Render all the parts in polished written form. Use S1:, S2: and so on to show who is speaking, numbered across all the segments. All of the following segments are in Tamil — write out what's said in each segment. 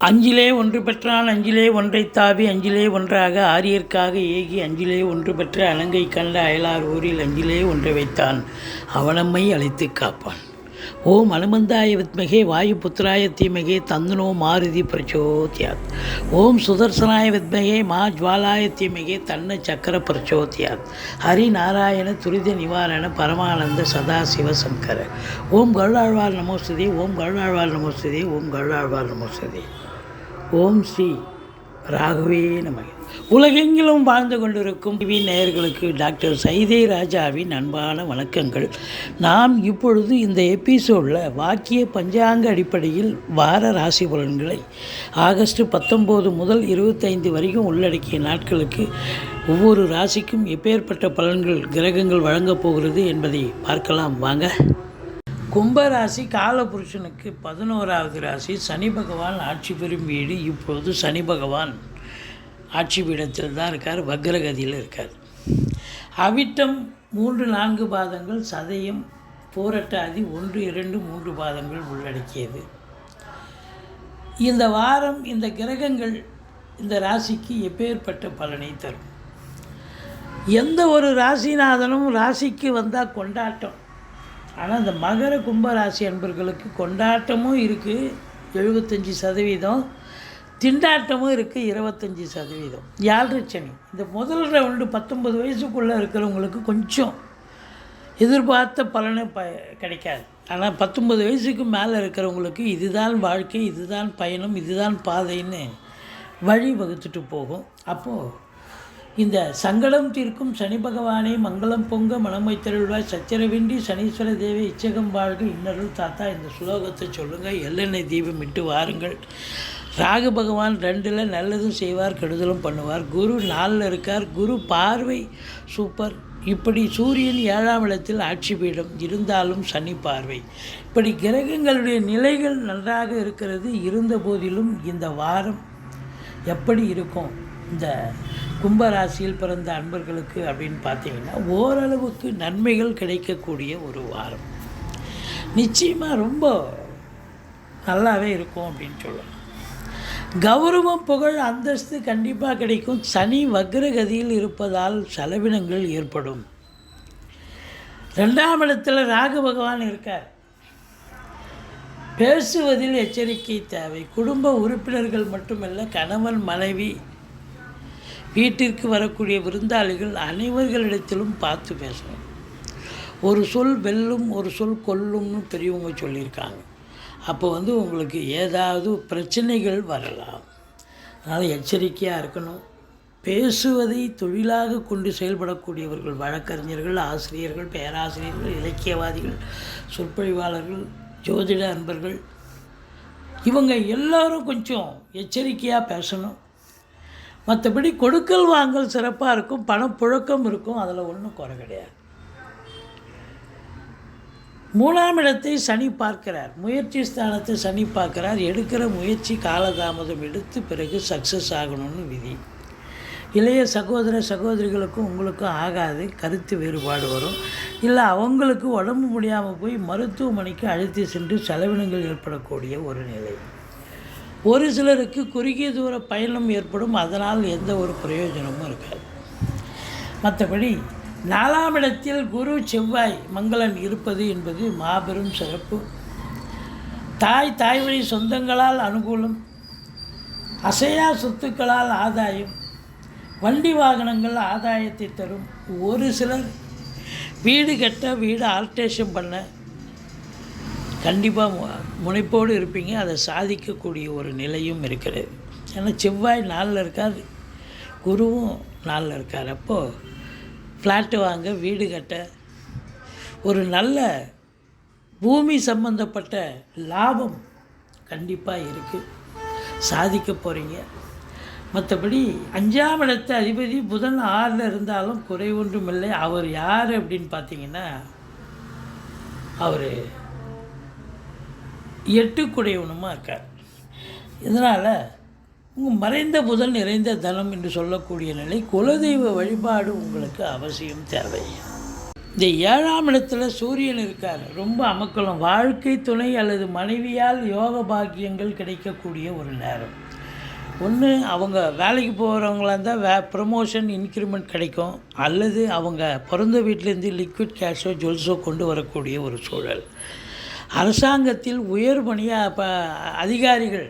S1: அஞ்சிலே ஒன்று பெற்றான் அஞ்சிலே ஒன்றைத் தாவி அஞ்சிலே ஒன்றாக ஆரியர்க்காக ஏகி அஞ்சிலே ஒன்று பெற்ற அலங்கை கண்ட அயலார் ஊரில் அஞ்சிலே ஒன்றை வைத்தான் அவனம்மை அழைத்து காப்பான். ஓம் அனுமந்தாய வித்மகே வாயுபுத்திராய தீமகே தந்தனோ மாருதி பிரச்சோத்யாத். ஓம் சுதர்சனாய வித்மகே மா ஜுவாலாய தீமகே தன்ன சக்கர பிரச்சோத்யாத். ஹரி நாராயண துரித நிவாரண பரமானந்த சதாசிவ சங்கர. ஓம் கருடாழ்வார் நமோஸ்துதே. ஓம் கருடாழ்வார் நமோஸ்துதே. ஓம் கருடாழ்வார் நமோஸ்துதே. ஓம் ஸ்ரீ ராகவே நமக. உலகெங்கிலும் வாழ்ந்து கொண்டிருக்கும் டிவி நேயர்களுக்கு டாக்டர் சைதை ராஜாவின் அன்பான வணக்கங்கள். நாம் இப்பொழுது இந்த எபிசோடில் வாக்கிய பஞ்சாங்க அடிப்படையில் வார ராசி பலன்களை ஆகஸ்ட் 19 முதல் 25 வரைக்கும் உள்ளடக்கிய நாட்களுக்கு ஒவ்வொரு ராசிக்கும் எப்பேற்பட்ட பலன்கள் கிரகங்கள் வழங்கப் போகிறது என்பதை பார்க்கலாம் வாங்க. கும்பராசி காலபுருஷனுக்கு 11வது ராசி. சனி பகவான் ஆட்சி பெறும் வீடு. இப்பொழுது சனி பகவான் ஆட்சி பீடத்தில் தான் இருக்கார், வக்ரகதியில் இருக்கார். அவிட்டம் 3-4 பாதங்கள், சதயம் பூரட்டாதி 1-2-3 பாதங்கள் உள்ளடக்கியது. இந்த வாரம் இந்த கிரகங்கள் இந்த ராசிக்கு எப்பேற்பட்ட பலனை தரும். எந்த ஒரு ராசிநாதனும் ராசிக்கு வந்தால் கொண்டாட்டம். ஆனால் இந்த மகர கும்பராசி அன்பர்களுக்கு கொண்டாட்டமும் இருக்குது 75%, திண்டாட்டமும் இருக்குது 25%. 7 சனி. இந்த முதல் ரவுண்டு 19 வயசுக்குள்ளே இருக்கிறவங்களுக்கு கொஞ்சம் எதிர்பார்த்த பலனை கிடைக்காது. ஆனால் 19 வயசுக்கு மேலே இருக்கிறவங்களுக்கு இதுதான் வாழ்க்கை, இதுதான் பயணம், இதுதான் பாதைன்னு வழி வகுத்துட்டு போகும். அப்போது இந்த சங்கடம் தீர்க்கும் சனி பகவானே மங்களம் பொங்க மனம் வைத்தருள்வாய் சச்சரவின்றி சனீஸ்வர தேவி இச்சகம் வாழ்க இன்னருள் தாத்தா. இந்த ஸ்லோகத்தை சொல்லுங்கள். எள்ளெண்ணெய் தீபம் இட்டு வாருங்கள். ராகு பகவான் 2ல் நல்லதும் செய்வார், கெடுதலும் பண்ணுவார். குரு 4ல் இருக்கார். குரு பார்வை சூப்பர். இப்படி சூரியன் 7ஆம் இடத்தில் ஆட்சி பீடம் இருந்தாலும் சனி பார்வை. இப்படி கிரகங்களுடைய நிலைகள் நன்றாக இருக்கிறது. இருந்த போதிலும் இந்த வாரம் எப்படி இருக்கும் இந்த கும்பராசியில் பிறந்த அன்பர்களுக்கு அப்படின்னு பார்த்தீங்கன்னா ஓரளவுக்கு நன்மைகள் கிடைக்கக்கூடிய ஒரு வாரம். நிச்சயமாக ரொம்ப நல்லாவே இருக்கும் அப்படின்னு சொல்லலாம். கௌரவம் புகழ் அந்தஸ்து கண்டிப்பாக கிடைக்கும். சனி வக்ரகதியில் இருப்பதால் செலவினங்கள் ஏற்படும். 2ஆம் இடத்துல ராகு பகவான் இருக்கார். பேசுவதில் எச்சரிக்கை தேவை. குடும்ப உறுப்பினர்கள் மட்டுமல்ல, கணவன் மனைவி வீட்டிற்கு வரக்கூடிய விருந்தாளிகள் அனைவர்களிடத்திலும் பார்த்து பேசணும். ஒரு சொல் வெல்லும், ஒரு சொல் கொல்லும்னு பெரியவங்க சொல்லியிருக்காங்க. அப்போ உங்களுக்கு ஏதாவது பிரச்சனைகள் வரலாம். அதனால் எச்சரிக்கையாக இருக்கணும். பேசுவதை தொழிலாக கொண்டு செயல்படக்கூடியவர்கள் வழக்கறிஞர்கள், ஆசிரியர்கள், பேராசிரியர்கள், இலக்கியவாதிகள், சொற்பொழிவாளர்கள், ஜோதிட அன்பர்கள், இவங்க எல்லோரும் கொஞ்சம் எச்சரிக்கையாக பேசணும். மற்றபடி கொடுக்கல் வாங்கல் சிறப்பாக இருக்கும். பணப்புழக்கம் இருக்கும். அதில் ஒன்றும் குறை கிடையாது. 3ஆம் இடத்தை சனி பார்க்கிறார். முயற்சி ஸ்தானத்தை சனி பார்க்கிறார். எடுக்கிற முயற்சி காலதாமதம் எடுத்து பிறகு சக்ஸஸ் ஆகணும்னு விதி. இளைய சகோதர சகோதரிகளுக்கும் உங்களுக்கும் ஆகாது. கருத்து வேறுபாடு வரும். இல்லை அவங்களுக்கு உடம்பு முடியாமல் போய் மருத்துவமனைக்கு அழைத்து சென்று செலவினங்கள் ஏற்படக்கூடிய ஒரு நிலை. ஒரு சிலருக்கு குறுகிய தூர பயணம் ஏற்படும். அதனால் எந்த ஒரு பிரயோஜனமும் இருக்காது. மற்றபடி 4ஆம் இடத்தில் குரு செவ்வாய் மங்களன் இருப்பது என்பது மாபெரும் சிறப்பு. தாய் வழி சொந்தங்களால் அனுகூலம், அசையா சொத்துக்களால் ஆதாயம், வண்டி வாகனங்கள் ஆதாயத்தை தரும். ஒரு சிலர் வீடு கட்ட, வீடு ஆல்ட்ரேஷன் பண்ண கண்டிப்பாக முனைப்போடு இருப்பீங்க. அதை சாதிக்கக்கூடிய ஒரு நிலையும் இருக்கிறது. ஏன்னா செவ்வாய் 4ல் இருக்கார், குருவும் 4ல் இருக்கார். அப்போது ஃப்ளாட்டு வாங்க, வீடு கட்ட, ஒரு நல்ல பூமி சம்பந்தப்பட்ட லாபம் கண்டிப்பாக இருக்குது. சாதிக்க போகிறீங்க. மற்றபடி 5ஆம் இடத்து அதிபதி புதன் 6ல் இருந்தாலும் குறை ஒன்றும் இல்லை. அவர் யார் அப்படின்னு பார்த்தீங்கன்னா அவர் 8 இருக்கார். இதனால் உங்கள் மறைந்த புதன் நிறைந்த தனம் என்று சொல்லக்கூடிய நிலை. குலதெய்வ வழிபாடு உங்களுக்கு அவசியம் தேவை. இந்த 7ஆம் இடத்துல சூரியன் இருக்கார். ரொம்ப அமக்கலம். வாழ்க்கை துணை அல்லது மனைவியால் யோக பாக்கியங்கள் கிடைக்கக்கூடிய ஒரு நேரம். ஒன்று அவங்க வேலைக்கு போகிறவங்களா இருந்தால் ப்ரமோஷன் இன்க்ரிமெண்ட் கிடைக்கும், அல்லது அவங்க பிறந்த வீட்டிலேருந்து லிக்விட் கேஷோ ஜுவல்ஸோ கொண்டு வரக்கூடிய ஒரு சூழல். அரசாங்கத்தில் உயர் பணியாக அதிகாரிகள்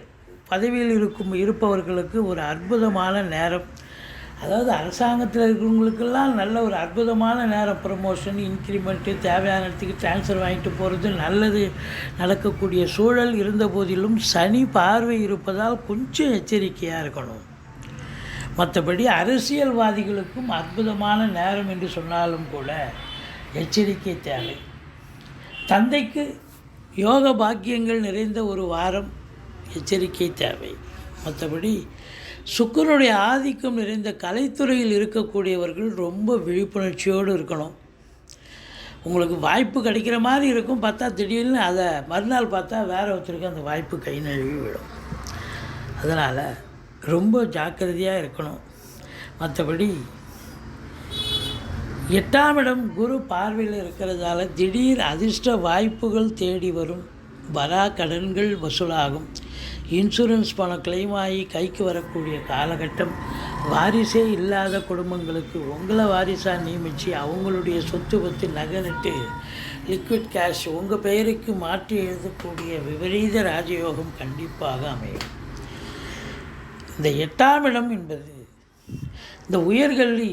S1: பதவியில் இருப்பவர்களுக்கு ஒரு அற்புதமான நேரம். அதாவது அரசாங்கத்தில் இருக்கிறவங்களுக்கெல்லாம் நல்ல ஒரு அற்புதமான நேரம். ப்ரமோஷன், இன்க்ரிமெண்ட்டு, தேவையான இடத்துக்கு ட்ரான்ஸ்ஃபர் வாங்கிட்டு போகிறது, நல்லது நடக்கக்கூடிய சூழல் இருந்த போதிலும் சனி பார்வை இருப்பதால் கொஞ்சம் எச்சரிக்கையாக இருக்கணும். மற்றபடி அரசியல்வாதிகளுக்கும் அற்புதமான நேரம் என்று சொன்னாலும் கூட எச்சரிக்கை தேவை. தந்தைக்கு யோக பாக்கியங்கள் நிறைந்த ஒரு வாரம், எச்சரிக்கை தேவை. மற்றபடி சுக்கிரனுடைய ஆதிக்கம் நிறைந்த கலைத்துறையில் இருக்கக்கூடியவர்கள் ரொம்ப விழிப்புணர்ச்சியோடு இருக்கணும். உங்களுக்கு வாய்ப்பு கிடைக்கிற மாதிரி இருக்கும், பார்த்தா திடீர்னு அதை மறுநாள் பார்த்தா வேறு ஒருத்தருக்கு அந்த வாய்ப்பு கை நழுவி விடும். அதனால் ரொம்ப ஜாக்கிரதையாக இருக்கணும். மற்றபடி 8ஆம் இடம் குரு பார்வையில் இருக்கிறதால திடீர் அதிர்ஷ்ட வாய்ப்புகள் தேடி வரும். வரா கடன்கள் வசூலாகும். இன்சூரன்ஸ் பணம் கிளைம் ஆகி கைக்கு வரக்கூடிய காலகட்டம். வாரிசே இல்லாத குடும்பங்களுக்கு உங்களை வாரிசாக நியமித்து அவங்களுடைய சொத்து பற்றி நகை லிக்விட் கேஷ் உங்கள் பெயருக்கு மாற்றி எழுதக்கூடிய விபரீத ராஜயோகம் கண்டிப்பாக அமையும். இந்த 8ஆம் இடம் என்பது இந்த உயர்கல்வி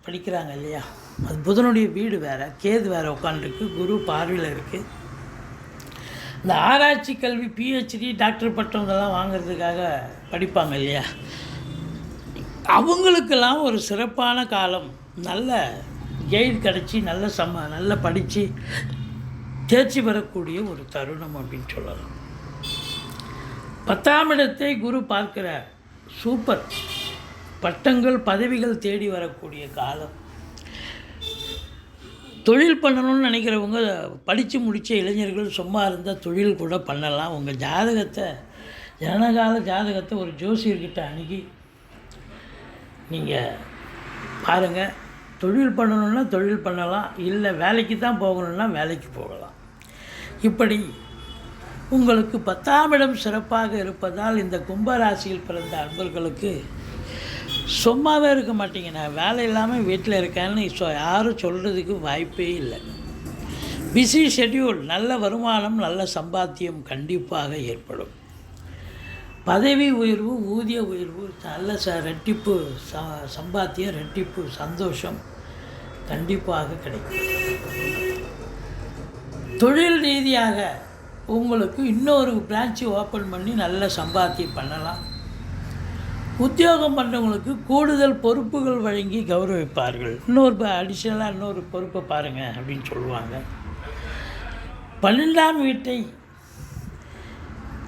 S1: படிக்கிறாங்க இல்லையா, அது புதனுடைய வீடு வேறு, கேது வேறு உட்காந்துருக்கு, குரு பார்வையில் இருக்குது. இந்த ஆராய்ச்சி கல்வி, பிஹெச்டி, டாக்டர் பட்டம் இதெல்லாம் வாங்கிறதுக்காக படிப்பாங்க இல்லையா, அவங்களுக்கெல்லாம் ஒரு சிறப்பான காலம். நல்ல கைடு கிடச்சி நல்ல படித்து தேர்ச்சி பெறக்கூடிய ஒரு தருணம் அப்படின்னு சொல்லலாம். 10ஆம் இடத்தை குரு பார்க்கிறார். சூப்பர். பட்டங்கள் பதவிகள் தேடி வரக்கூடிய காலம். தொழில் பண்ணணும்னு நினைக்கிறவங்க, படித்து முடித்த இளைஞர்கள் சும்மா இருந்தால் தொழில் கூட பண்ணலாம். உங்கள் ஜாதகத்தை, ஜனகால ஜாதகத்தை ஒரு ஜோசியர்கிட்ட அணுகி நீங்கள் பாருங்கள். தொழில் பண்ணணுன்னா தொழில் பண்ணலாம், இல்லை வேலைக்கு தான் போகணுன்னா வேலைக்கு போகலாம். இப்படி உங்களுக்கு 10ஆம் இடம் சிறப்பாக இருப்பதால் இந்த கும்பராசியில் பிறந்த அன்பர்களுக்கு சும்மாவே இருக்க மாட்டீங்க. நான் வேலை இல்லாமல் வீட்டில் இருக்கேன்னு யாரும் சொல்கிறதுக்கு வாய்ப்பே இல்லை. Busy schedule. நல்ல வருமானம், நல்ல சம்பாத்தியம் கண்டிப்பாக ஏற்படும். பதவி உயர்வு, ஊதிய உயர்வு, நல்ல ரெட்டிப்பு சம்பாத்தியம், ரெட்டிப்பு சந்தோஷம் கண்டிப்பாக கிடைக்கும். தொழில் ரீதியாக உங்களுக்கு இன்னொரு பிரான்ச்சு ஓப்பன் பண்ணி நல்ல சம்பாத்தியம் பண்ணலாம். உத்தியோகம் பண்ணுறவங்களுக்கு கூடுதல் பொறுப்புகள் வழங்கி கௌரவிப்பார்கள். அடிஷ்னலாக இன்னொரு பொறுப்பை பாருங்கள் அப்படின்னு சொல்லுவாங்க. 12ஆம் வீட்டை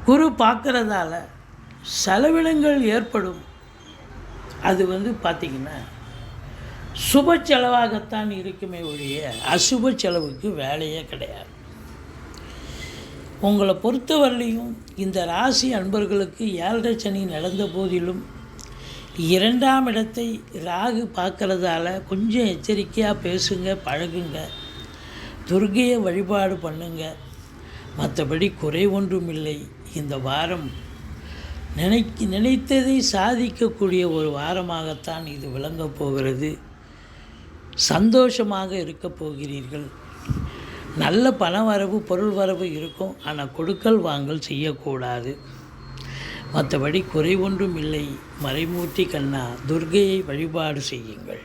S1: குரு பார்க்குறதால செலவினங்கள் ஏற்படும். அது பார்த்திங்கன்னா சுப செலவாகத்தான் இருக்குமே ஒழிய அசுப செலவுக்கு வேலையே கிடையாது. உங்களை பொறுத்தவரையிலையும் இந்த ராசி அன்பர்களுக்கு 7.5 சனி நடந்த போதிலும் 2ஆம் இடத்தை ராகு பார்க்குறதால கொஞ்சம் எச்சரிக்கையாக பேசுங்க, பழகுங்க, துர்க்கையை வழிபாடு பண்ணுங்க. மற்றபடி குறை ஒன்றும் இல்லை. இந்த வாரம் நினைத்ததை சாதிக்கக்கூடிய ஒரு வாரமாகத்தான் இது விளங்கப் போகிறது. சந்தோஷமாக இருக்கப் போகிறீர்கள். நல்ல பண வரவு, பொருள் வரவு இருக்கும். ஆனால் கொடுக்கல் வாங்கல் செய்யக்கூடாது. மற்றபடி குறை ஒன்றும் இல்லை. மறைமூர்த்தி கண்ணா, துர்க்கையை வழிபாடு செய்யுங்கள்.